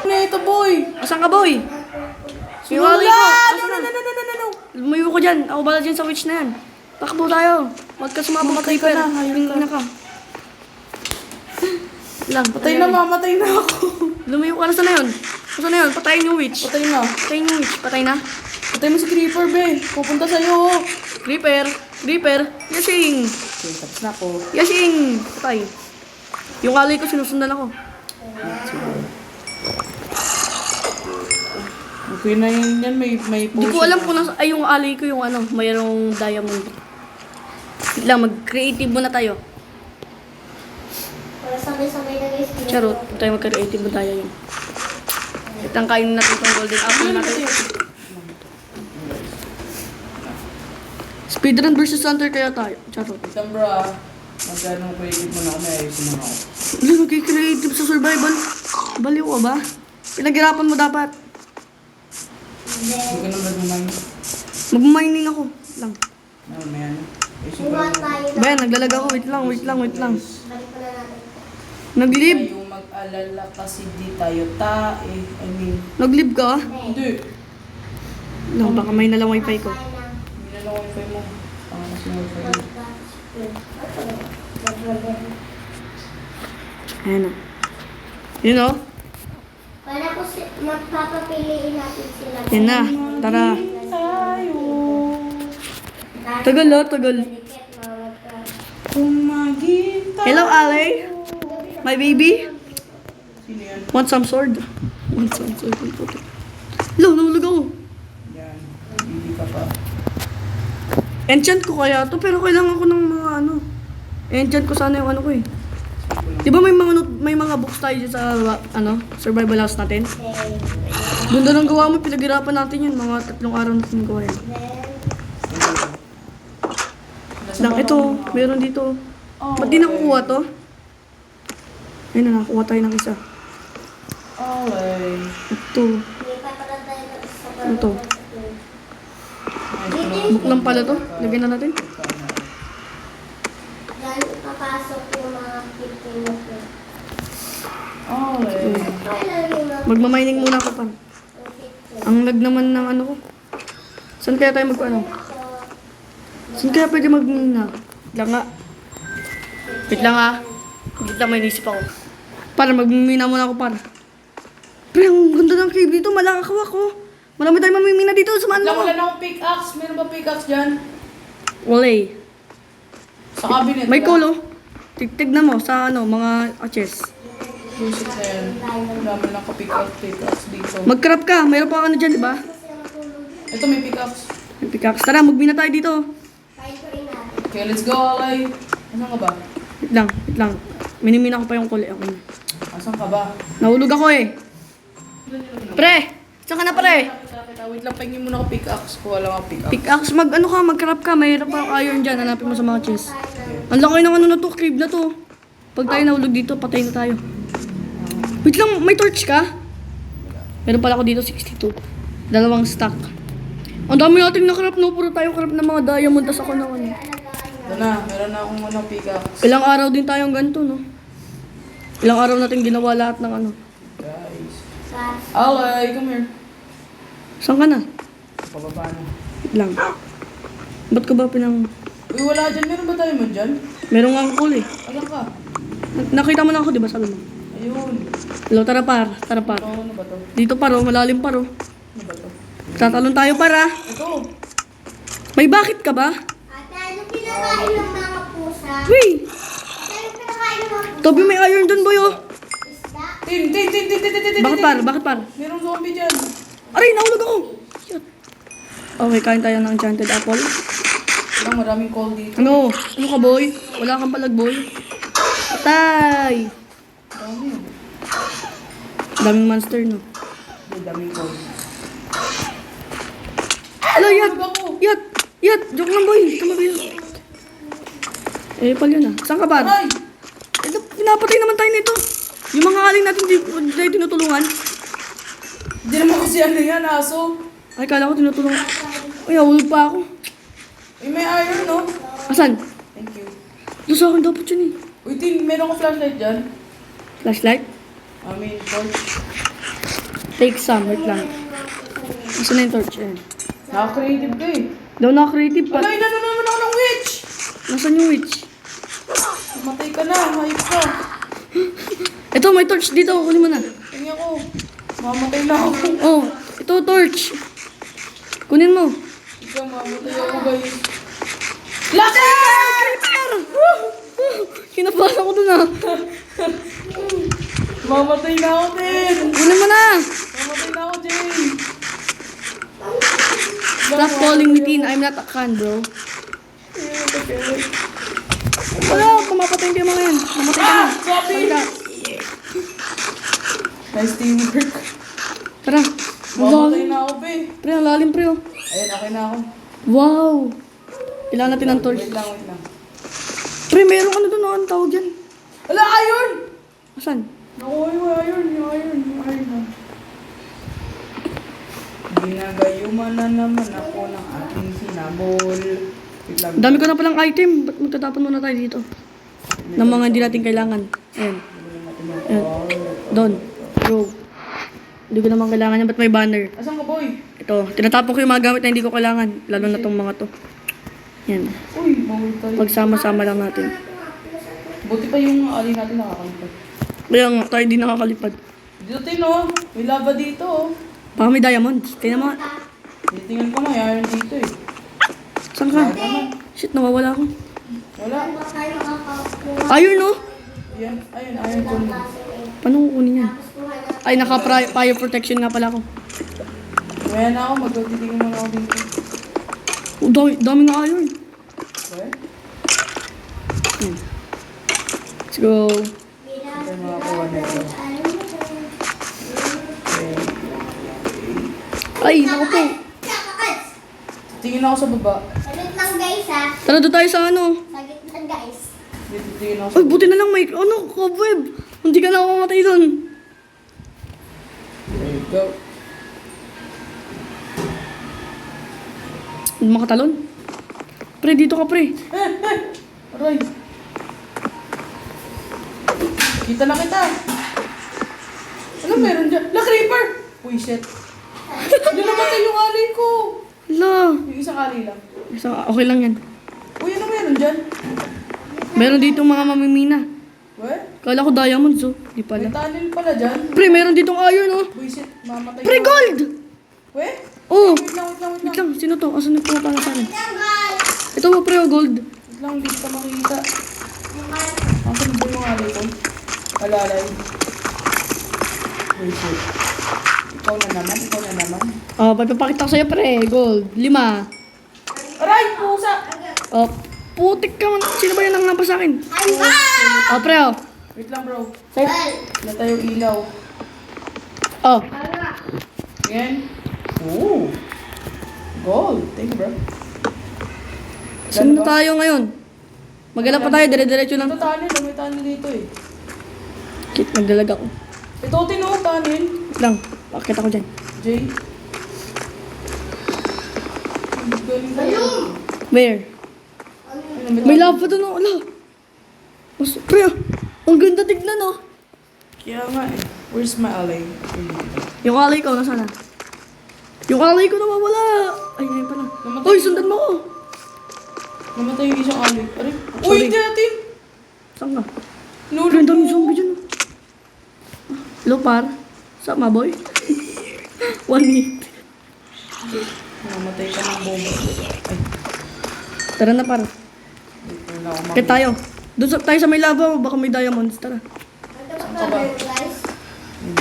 na ito, boy. Asan ka, boy? Yung Wala! ali ko. No, Asan no, na? no, no, no, no, no. Lumayo ko dyan. Ako bala dyan sa witch na yan. Takbo tayo. Huwag ka sumabog. Mamatay ka na, hayop ka. Tingin ka. Lang, Patay na, mamatay na ako. Lumayo ka na sa na yun. Saan na yun? Patayin yung witch. Patay na. Patayin yung witch. Patay na. Patay mo si Creeper, be. Pupunta sa'yo. Creeper. Creeper. Yashing. Okay, tapos na ako. Yashing. Patay. Yung alay ko sinusundan ako. Okay na yun yan, may Hindi ko alam kung nasa, ay yung alay ko yung ano, mayroong diamond. Wait lang, mag-creative muna tayo. Para sabay-sabay na guys. Charot, tayo mag-creative muna tayo yun. Itang kainin natin itong golden apple natin. Speedrun versus Hunter kaya tayo. Charot. Isang bro, magkano creative mo na ako, may ayusin mo na ako. Hindi, mag-creative sa survival. Baliw ka ba? Pinaghirapan mo dapat. Hindi ka na mag-mine. Mag-mining ako. Lang. Ano, may ano? Ayusin ko Buwan lang. tayo na. Ben, naglalag ako. Wait lang. Balik pa na natin. Nag-leave. Tayong mag-alala kasi di tayo tae. I mean, Nag-leave ka? hindi. Lang, baka may nalang wifi ko. Hindi na lang wifi mo. Pangalas yung wifi mo. Ayan o. Yun o. Para po magpapapiliin natin sila. Yan na. Tara. Tayo. Tagal o, tagal. Kung maghintay. Hello, Ale. My baby. Sino yan? Want some sword? Want some sword. Hello, nahulog ako. Yan. Hindi ka pa. Enchant ko kaya to, pero kailangan ko ng mga ano. Enchant ko sana yung ano ko eh. Di ba may mga books tayo dyan sa ano, survival house natin? Ganda ng gawa mo, pinaghirapan natin yun. Mga 3 araw natin gawa yan. Lang, ito, meron dito. Ba't di nakukuha to? Ayun na, nakukuha tayo ng isa. Alay. Ito. Ano to? Book lang pala to. Lagyan na natin. Yan, papasok yung mga Pilipino ko. Alay. Magmamining muna ako pa. Ang lag naman ng ano ko. Saan kaya tayo ano? Saan kaya pwede magmina? Lang nga. Wait lang ah. Wait lang, may nisip ako. Para magmina muna ako para. Pero ang ganda ng cave dito. Malakaw ako. Marami tayong mamimina dito. Sumaan Wala, mo wala ako. na akong pickaxe. Meron ba pickaxe dyan? Wala eh. Sa cabinet. May wala? kulo. Tignan mo sa ano, mga chest. Bullshit na yan. Ang dami lang ka-pickaxe dito. Mag-craft ka. Mayroon pa ano dyan, di ba? Ito may pickaxe. May pickaxe. Tara, magmina tayo dito. Okay, let's go, Alay. Asan ka ba? Wait lang, wait lang. Minimina ko pa yung kulay ako. Asan ka ba? Nahulog ako eh. Pre! Saan ka na pre? Wait lang, pahingin muna ako pickaxe ko. Wala akong pickaxe. Pickaxe, mag-craft ka. Mayroon pa iron dyan. Hanapin mo sa mga chest. Ang laki ng ano na to, cave na to. Pag tayo nahulog dito, patay na tayo. Wait lang, may torch ka? Meron pala ako dito, 62. 2 stack. Ang dami nating na-craft, no? Puro tayo craft ng mga diamond. Tas ako ng ano. Ito na, meron na akong ano, pickaxe. Ilang araw din tayong ganito, no? Ilang araw natin ginawa lahat ng ano. Guys. Alay, come here. Saan ka na? Pababa na. Wait lang. Ba't ko ba pinang... Uy, wala dyan. Meron ba tayo man dyan? Meron nga ang kulay. Asan ka? Nakita mo na ako, di ba? Sabi mo. Ayun. Hello, tara par. Tara par. Ano ba to? Dito paro, malalim paro. Ano ba to? Tatalon tayo para. Ito. May bakit ka ba? Ate, ano pinakain ng mga pusa? Uy! Ate, ano pinakain ng mga pusa? Toby, may iron dun, boy, oh. Isda? Tin. Bakit par? Bakit par? Merong zombie dyan. Aray, nahulog ako. Shit. Okay, kain tayo ng enchanted apple. Walang maraming coal dito. Ano? Ano ka, boy? Wala kang palag, boy. Patay! Dami yun. Daming monster, no? May daming coal. Ala, yat! Tulog ako. Yat! Yat! Joke lang, boy. Hindi ka mabili. Eh, pala na. Saan ka ba? Ay! Eh, pinapatay naman tayo nito. Yung mga aling natin, di tayo tinutulungan. Hindi naman kasi ano yan, aso. Ay, kala ko tinutulungan. Ay, nahulog pa ako. Uy, may iron, no? Asan? Thank you. Doon sa akin dapat yun eh. Uy, Tin, meron ka flashlight dyan? Flashlight? I mean, torch. Take some, wait lang. Gusto na yung torch, eh. Nakaka-creative ka eh. Daw na-creative pa. Wala, inano naman ako ng witch! Nasaan yung witch? Matay ka na, hayop ka. Ito, may torch dito. Kunin mo na. Tingnan ko. Mamatay na ako. Oh, ito torch. Kunin mo. Ikaw, mamatay ako guys. Laki! Kinabahan ko dun ah. Mamatay na ako din. Kunin mo na. Mamatay na ako, Jay. Stop calling me Tin. I'm not a can, bro. Wala, pumapatay ko yung mga yan. Mamatay ka na. Copy! Halika. Nice teamwork. Tara. Ang Mamatay lalim. na ako, be. Pre, ang lalim, pre. Oh. Ayun, okay na ako. Wow. Kailangan natin ng torch. Wait lang, wait lang. Pre, merong ano doon, ang tawag dyan. Ala, iron! Asan? Naku, yung iron na. Ginagayuman na naman ako ng aking sinabol. Wait lang. Ang dami ko na palang item. Ba't magtatapon muna tayo dito? Ng mga hindi natin kailangan. Ayan. Ayan. Doon. Bro. Hindi ko naman kailangan yan. Ba't may banner? Asan ka, boy? Ito. Tinatapon ko yung mga gamit na hindi ko kailangan. Lalo na tong mga to. Yan. Uy, bawal tayo. Pagsama-sama lang natin. Buti pa yung ali natin nakakalipat. Kaya nga, tayo din nakakalipad. Dito, Tino. May lava dito, oh. Baka may diamonds. Tingnan mo. Titingnan ko nga, iron dito eh. Saan ka? Shit, nawawala ako. Wala. Ba kayo makakakuha? Ayun, no? Yan, ayun, iron ko mo. Paano kukunin yan? Ay, naka-fire protection nga pala ako. Kaya na ako, magtitingin muna ako dito. Oh, dami nga iron. Okay? Yan. Let's go. Ito yung makakuha na ito. Ay, naku po. Tingin ako sa baba. Saglit lang guys ha. Tara doon tayo sa ano. Saglit lang guys. Dito, tingin ako sa Ay, buti na lang may, ano, cobweb. Hindi ka na mamamatay doon. There you go. Makatalon. Pre, dito ka, pre. Aray. Kita na kita. Ano meron dyan? La, creeper! Uy, shit. Hindi namatay yung alay ko. Hala. Yung isang alay lang. Okay lang yan. Uy, ano meron dyan? Meron dito mga mamimina. We? Kala ko diamonds, oh. Di May pala. tunnel pala dyan. Pre, meron ditong iron, oh. Uy, shit. Mamatay Pre, yung- gold! We? Oh. Wait lang, wait lang, wait Wait lang. lang, sino to? Asan yung pumapala sa akin? Lang guys. Ito mo, pre, oh, gold. Wait lang, hindi ka makita. Asan ba yung alay ko? Alalay. Uy, shit. Ikaw na naman. Oh, papapakita ko sa'yo, pre. Gold. 5. Aray, pusa! Oh, putik ka man. Sino ba yung nangnapa sa akin? Oh, pre, oh. Wait lang, bro. Sa'yo. Wala tayong ilaw. Oh. Yan. Ooh. Gold. Thank you, bro. Saan na tayo ngayon? Maghanap pa tayo, dire-diretso lang. Ito tunnel. May tunnel dito eh. Kit, magdalag ako. Ito, tino, tunnel. Wait lang, pakita ko dyan. Jay. Ang galing ko. Where? Ano, May lava doon, oh. Ala. Mas, pre, oh. Ang ganda tignan, oh. Kaya nga eh. Where's my alley? Yung alay ko, nasaan na? Yung alay ko nawawala. Ay, ngayon pala. Namatay. Uy, sundan mo ko. Namatay yung isang alley. Aray. Sorry. Uy, hindi natin. Saan ka? Nulog Pre, ang daming mo. zombie dyan, oh. Hello, par. What's up, my boy? 1 minute. Namatay ka ng bomba. Ay. Tara na, par. Dito na ako Kaya tayo. Doon tayo sa may lava, baka may diamonds. Tara. Ano ba guys?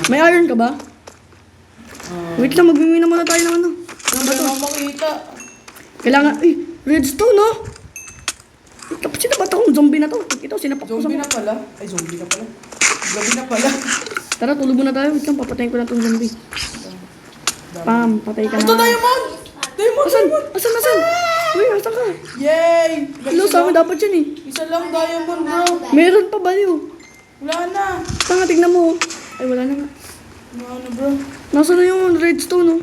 May iron ka ba? Wait lang, magmimina muna tayo ng ano. Hindi ko makita. Kailangan, ay, redstone, no? Tapos sinapat akong zombie na to. Ito, sinapak ko sa Zombie mga. na pala. Ay, zombie na pala. Gabi na pala. Tara, tulog muna tayo. Wait lang, papatayin ko na tong zombie. Pam, patay ka na. Ito, diamond! Diamond! Asan? Asan? Uy, asan ka? Yay! Hello, sa amin dapat yan eh. Isa lang diamond, bro. Meron pa ba yun? Wala na. Tanga, tignan mo. Ay, wala na nga. Ano, bro? Nasaan na yung redstone, no?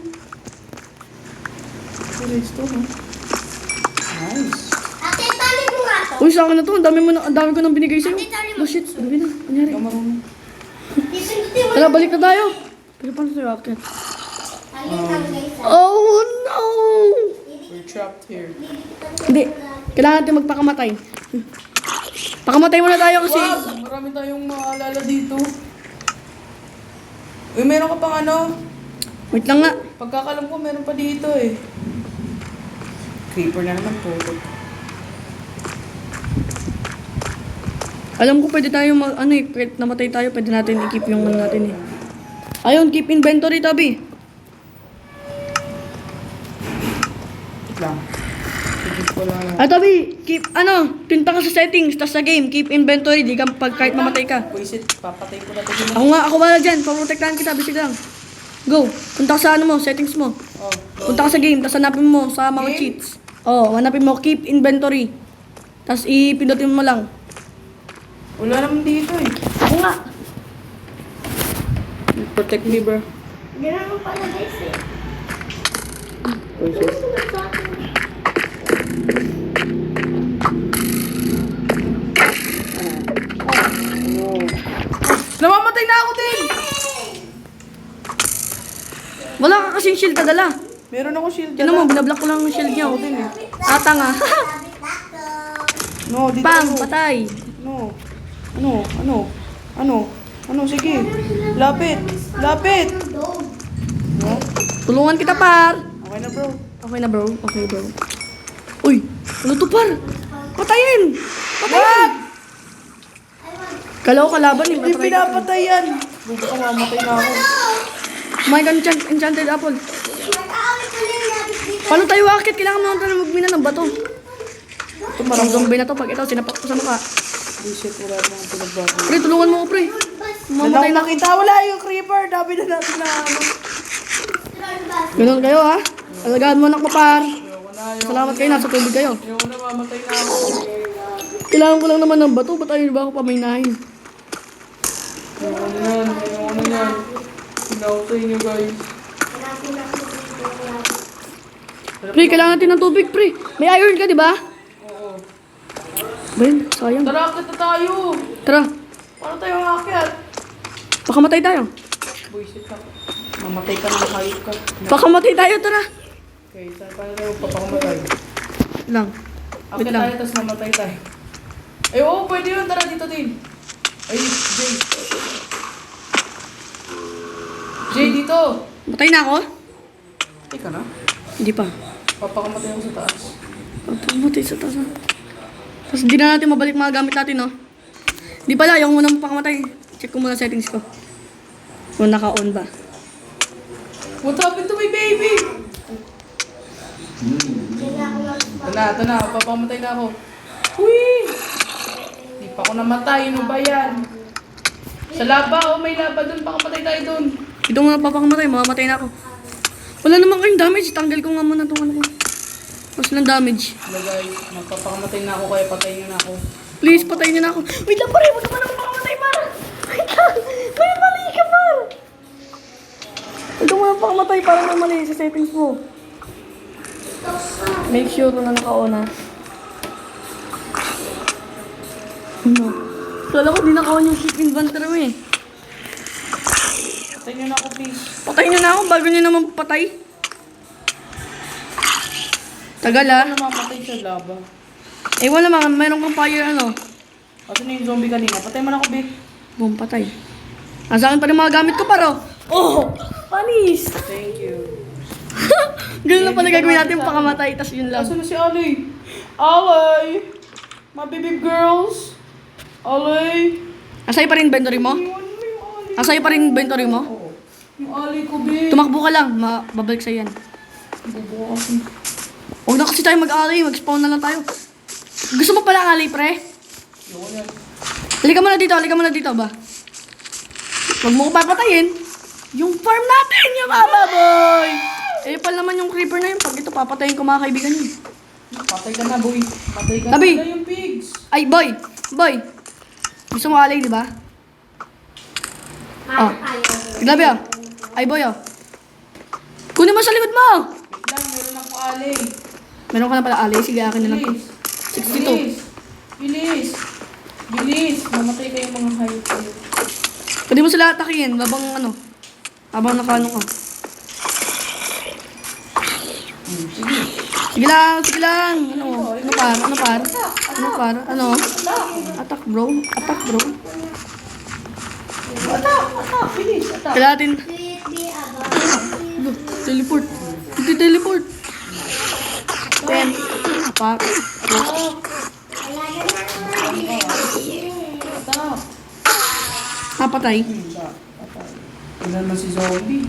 Redstone, oh. Nice. Ate, tali mo nga to. Uy, sa akin na to. Ang dami ko nang binigay sa'yo. Oh shit, sabi na. Hindi Anyari. ako marunong. Pipindutin mo. Tara, balik na tayo. Pero paano tayo akit? Tali lang guys. Oh no! We're trapped here. Hindi. Kailangan natin magpakamatay. Pakamatay muna tayo kasi... Wag! Marami tayong maalala dito. Uy, meron ka pang ano? Wait lang nga. Pagkakalam ko, meron pa dito eh. Creeper na naman po. Alam ko pwede tayo kahit namatay tayo, pwede natin i-keep yung ano natin eh. Ayun, keep inventory, Tabi. Wait lang. Sige ko lang. Ah, Tabi, pinta ka sa settings, tas sa game, keep inventory, di ka kahit mamatay ka. Wisit, papatay ko na ito din. Ako wala dyan, paprotektahan kita, bisig lang. Go, punta ka sa settings mo. Oh, Punta ka sa game, tas hanapin mo sa mga Game? cheats. Oh, hanapin mo, keep inventory. Tas ipindutin mo lang. wala naman dito eh. Ako nga. Protect me, bro. Ganun mo pala guys eh. Wisit. Namamatay na ako din! Wala ka kasing shield kadala. Meron ako shield Tinan mo, binablock ko lang yung shield niya. Ako din eh. Ata nga. No, dito Pang, ako. patay. No. Ano, sige. Lapit. No? Tulungan kita, par. Okay na, bro. Okay na, bro. Okay, bro. Uy, ano to, par? Patayin! Wag! Kala ko kalaban eh. Hindi Patay. pinapatay yan. Buka ka, mamatay na ako. My God, enchanted apple. Mag-aawit ko lang labis dito. Paano tayo akit? Kailangan mo natin magmina ng bato. Ito Parang marang zombie na to. Pag ito, sinapak ko sa mukha. Bullshit, wala namang pinagbago. Pre, tulungan mo ko, pre. Mamatay na. Nakita, wala yung creeper. Dami na natin na ano. Ganun kayo, ha? Alagaan mo anak mo, par. Ayoko na, Salamat kayo, nasa tubig kayo. ayoko na, mamatay na ako. Kailangan ko lang naman ng bato. Ba't ayaw ba ako pamaynahin? Ayoko na yan. Pinautay niyo, guys. Pre, kailangan natin ng tubig, pre. May iron ka, di ba? Oo. Ben, sayang. Tara, akit na tayo. Tara, Paano tayo aakyat? baka matay tayo. Bullshit ako. Mamatay ka na, hayop ka. Baka matay tayo, tara. Okay, saan paano tayo magpapakamatay? Lang. Wait Akit lang. tayo, tapos mamatay tayo. Ay, oo, pwede yun. Tara, dito din. Ay, Jay. Jay, dito. Matay na ako? Matay ka na? Hindi pa. Papakamatay ako sa taas. Matay sa taas. Tapos hindi na natin mabalik mga gamit natin, no? Di pala, yung muna pakamatay. Check ko muna settings ko. Kung naka-on ba. What happened to my baby? Ito na. Papamatay na ako. Uy! Di pa ako namatay. Ano ba yan? Sa laba, may laba dun. Pakamatay tayo dun. Ito nga papakamatay, mamamatay na ako. Wala naman kayong damage. Tanggal ko nga muna itong ano ko. Mas lang damage. Hello guys, magpapakamatay na ako kaya patayin niyo na ako. Please, patayin niyo na ako. Wait lang, pare. Huwag naman ako pakamatay, par. Wait lang. May mali ka, par. Huwag ka muna pakamatay para may mali sa settings mo. Make sure na naka-on, ha. Ano? Kala ko di naka-on yung keep inventory mo, eh. Patayin niyo na ako please. Patayin niyo na ako bago niyo naman patay. Tagal, ha. Ano namamatay sa laba? Eh, wala naman. Mayroon kang fire, ano. Kasi na yung zombie kanina. Patay mo na ako, Vic. Boom, patay. Nasa akin pa rin mga gamit ko, paro. Oh! Panis! Thank you. Ganun lang pala gagawin natin pakamatay, tas yun lang. Asan na si Alay? Alay! My baby girls! Alay! Asay pa rin inventory mo? Yung Alay. Asay pa rin inventory mo? Oo. Yung Alay ko, Vic. Tumakbo ka lang, babalik sa'yo yan. Bubuo kasi. Huwag na kasi tayo mag-alay, mag-spawn na lang tayo. Gusto mo pala alay, pre? Yung yan. Halika muna dito ba? Huwag mo ko papatayin. Yung farm natin, yung baboy! Eh, pala naman yung creeper na yun. Pag ito, papatayin ko mga kaibigan yun. Patay ka na, boy. Patay ka Tabi. na yung pigs. Ay, boy! Gusto mo alay, di ba? Oh. Grabe, oh. Ay, boy, oh. Kunin mo sa likod mo! Wait lang, meron ako Alay. Meron ka na pala alay. Sige, akin na lang. Bilis. 62. Bilis. Mamatay kayong mga hayop kayo. Pwede mo sila atakihin, babang ano. Habang nakaano ka. Sige. Sige lang, sige lang. Ano par? Ano par? Ano par? Ano? Attack bro. Attack bro. Atak, bilis, atak. Kailangan natin. Sweet be about. Ano? Teleport. Hindi teleport. 10. Apak. Atak. Napatay. Ilan na si zombie?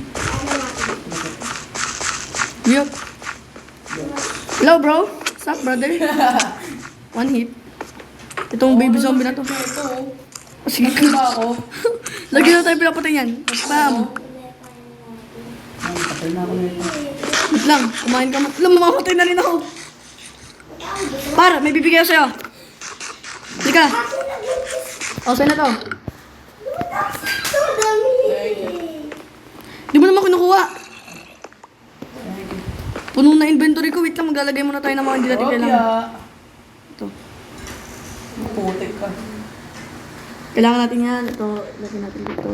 Yup. Hello bro. What's up brother? One hit. Itong baby zombie na to. Ito, oh. Sige Ano ba ka. ako? Lagi na tayo pinapatay yan. Bam. Ay, patay na ako nito. Wait lang. Kumain ka. Alam, mamamatay na rin ako. Para, may bibigay ako sa'yo. Halika. O, sa'yo na to. So dami. Di mo naman kinukuha. Puno na inventory ko. Wait lang, maglalagay muna tayo ng mga hindi natin kailangan. Ito. Putik ka. Kailangan natin yan. Ito, ilagay natin dito.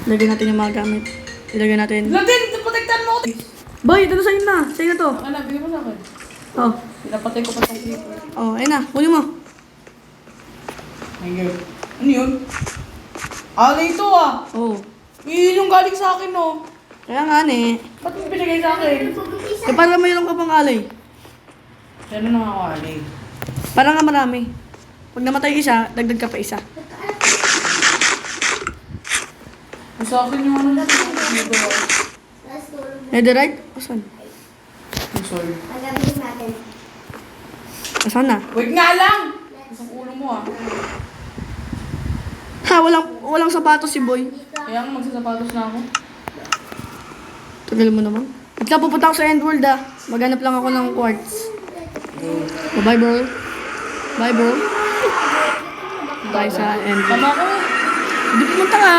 Ilagay natin yung mga gamit. Ilagay natin. Latin, protektan mo ako. Boy, ito na sa'yo na. Sa'yo na to. Ano, bigyan mo sa akin. Oh, Pinapatay ko pa sa creeper. oh, ayun na. Kunin mo. Ayun. Ano yun? Ah, ito ah. Oh. Yun yung galing sa akin, oh. Kaya nga, ne. Ba't mo binigay sa akin? Eh, para mayroon ka pang alay. Ano na ako, Ali? Para nga marami. Pag namatay isa, dagdag ka pa isa. Sa akin yung ano na. Dito, oh. Let's go. Netherite? Asan? I'm sorry. Pagamitin natin. Asan na? Wait nga lang! Isang ulo mo ah. Ha, walang sapatos si Boy. Kaya nga magsasapatos na ako. Tagal mo naman. At lang pupunta ako sa Endworld ah. Maghanap lang ako ng quartz. Bye bro. Bye bro. Bye sa Endworld. Tama ko. Hindi pumunta ka.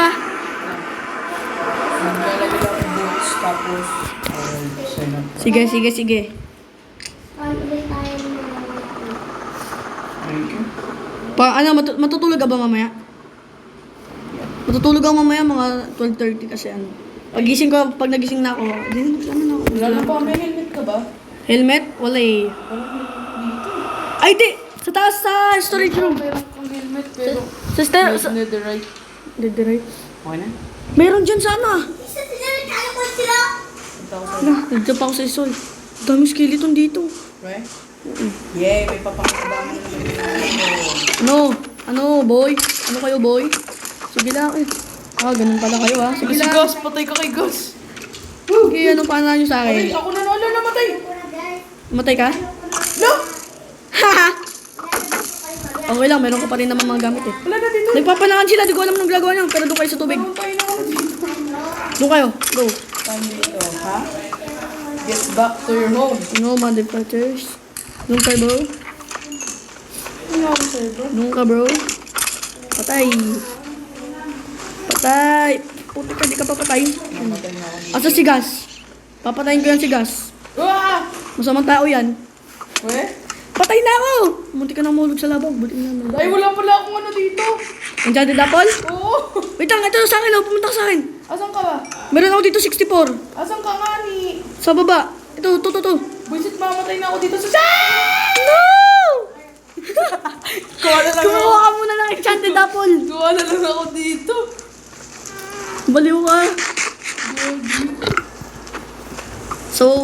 Naglalagay lang ng boots tapos... sign up. Sige, sige, sige. Ulit tayo ng Thank you. Matutulog ka ba mamaya? Matutulog ako mamaya mga 12:30 kasi ano. Pagising ko, pag nagising na ako, ano na ako. Wala na pa, may helmet ka ba? Helmet? Wala eh. Ay, di! Sa taas sa storage room. Meron kang helmet pero... Sa Sa netherite. Netherite. Okay na? Meron dyan sana. isa sila nagkalakuan sila. Punta ako sa... Nandito pa ako sa isol. Daming skeleton dito. Right? Yay, may papakabang na Ano? Ano, boy? Ano kayo, boy? Sige lang eh. Ah, ganun pala kayo ah. Sige Si lang. Gus, patay ka kay Gus. Sige, ano paano nyo sa Ay, akin? ako na namatay. Matay ka? No! Haha! Okay lang, meron ko pa rin naman mga gamit eh. Wala na dito. Nagpapanangan sila, di ko alam anong ginagawa niya. Pero doon kayo sa tubig. Tayo na ako dito. Doon kayo. Go. Saan dito, ha? Get back to your home. No, motherfuckers. Doon kayo, bro. Ano ako sa'yo, bro? Doon ka, bro. Patay. Patay. Puti ka, di ka papatay. Namatay na ako. Asa si Gas? Papatayin ko yan si Gas. Ah! Masamang tao yan. We? Patay na ako! Munti ka nang mahulog sa labag. Buti na. Ay, wala pala akong ano dito. Enchanted apple? Oo. Wait lang, ito sa akin. Oh. Pumunta ka sa akin. Asan ka ba? Meron ako dito 64. Asan ka nga ni? Sa baba. Ito, to. Buisit, mamatay na ako dito sa... No! Kuha na lang ako. Kumuha ka muna ng enchanted apple. Kuha na lang ako dito. Baliw ka. So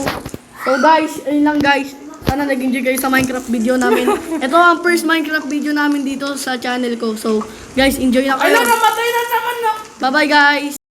guys, ayun lang guys. Sana nag-enjoy kayo sa Minecraft video namin. Ito ang first Minecraft video namin dito sa channel ko. So guys, enjoy na Ay, kayo. namatay na naman na. Bye-bye guys.